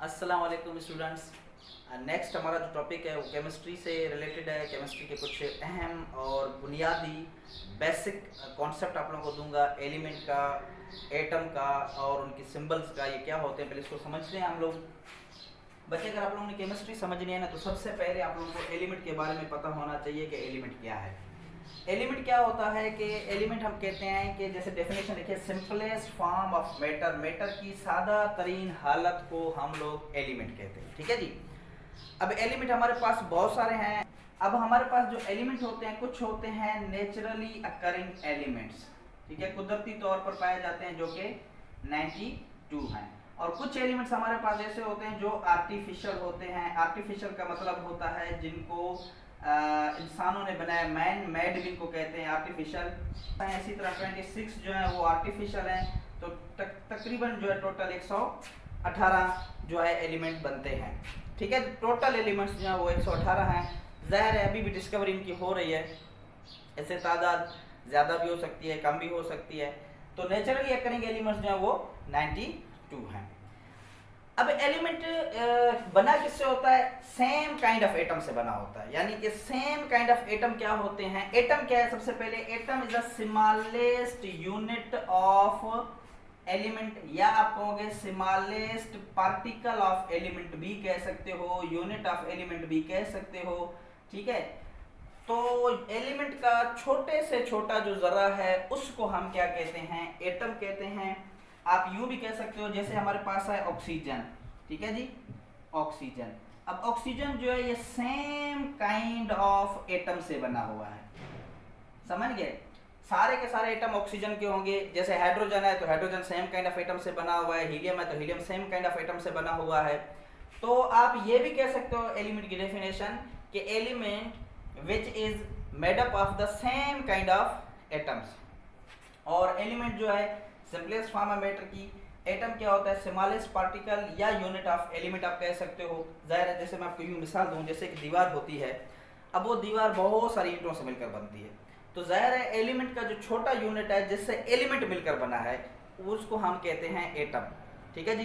अस्सलाम वालेकुम students. Next हमारा जो टॉपिक है वो केमिस्ट्री से रिलेटेड है। केमिस्ट्री के कुछ अहम और बुनियादी बेसिक कॉन्सेप्ट आप लोगों को दूंगा, एलिमेंट का, एटम का और उनकी सिंबल्स का। ये क्या होते हैं पहले इसको समझते हैं हम लोग। बच्चे, अगर आप लोगों ने केमिस्ट्री समझनी है ना तो सबसे पहले आप लोगों को एलिमेंट के बारे में पता होना चाहिए कि एलिमेंट क्या है। एलिमेंट क्या होता है कि एलिमेंट हम कहते हैं कि जैसे डेफिनेशन देखिए, simplest form of matter, matter की सादा तरीन हालत को हम लोग एलिमेंट कहते हैं। ठीक है जी। अब एलिमेंट हमारे पास बहुत सारे हैं। अब हमारे पास जो एलिमेंट होते हैं, कुछ होते हैं नेचुरली अकरिंग एलिमेंट्स, ठीक है, कुदरती तौर पर पाए जाते हैं, जो कि 92 हैं। और कुछ एलिमेंट्स हमारे पास ऐसे होते हैं जो आर्टिफिशियल होते हैं। आर्टिफिशियल का मतलब होता है जिनको इंसानों ने बनाया, मैन मेड भी इनको कहते हैं आर्टिफिशियल। इसी तरह 26 जो है वो आर्टिफिशियल हैं। तो तकरीबन जो है टोटल 118 जो है एलिमेंट बनते हैं। ठीक है, टोटल एलिमेंट्स जो है वो 118 हैं। ज़ाहिर है अभी भी डिस्कवरी इनकी हो रही है, ऐसे तादाद ज़्यादा भी हो सकती है, कम भी हो सकती है। तो नेचुरली अकरिंग एलिमेंट्स जो है वो 92 हैं। अब एलिमेंट बना किससे होता है? सेम काइंड ऑफ एटम से बना होता है। यानी कि सेम काइंड ऑफ एटम क्या होते हैं? एटम क्या है? सबसे पहले atom is the smallest unit of element, या आप कहोगे स्मॉलेस्ट पार्टिकल ऑफ एलिमेंट भी कह सकते हो, यूनिट ऑफ एलिमेंट भी कह सकते हो। ठीक है, तो एलिमेंट का छोटे से छोटा जो जरा है उसको हम क्या कहते हैं? एटम कहते हैं। आप यूं भी कह सकते हो, जैसे हमारे पास है ऑक्सीजन। ठीक है जी, ऑक्सीजन। अब ऑक्सीजन जो है ये सेम काइंड ऑफ एटम से बना हुआ है, समझ गए? सारे के सारे एटम ऑक्सीजन के होंगे। जैसे हाइड्रोजन है तो hydrogen same kind of atom से बना हुआ है, हीलियम है तो helium same kind of atom से बना हुआ है। तो आप ये भी कह सकते हो एलिमेंट की डेफिनेशन कि element which is made up of the same kind of atoms. और एलिमेंट जो है सिंपलेस्ट फॉर्म है मैटर की। एटम क्या होता है? स्मॉलेस्ट पार्टिकल या यूनिट ऑफ एलिमेंट आप कह सकते हो। जाहिर है, जैसे मैं आपको यूं मिसाल दूं, जैसे एक दीवार होती है, अब वो दीवार बहुत सारी ईंटों से मिलकर बनती है। तो जाहिर है एलिमेंट का जो छोटा यूनिट है जिससे एलिमेंट मिलकर बना है उसको हम कहते हैं एटम। ठीक है जी।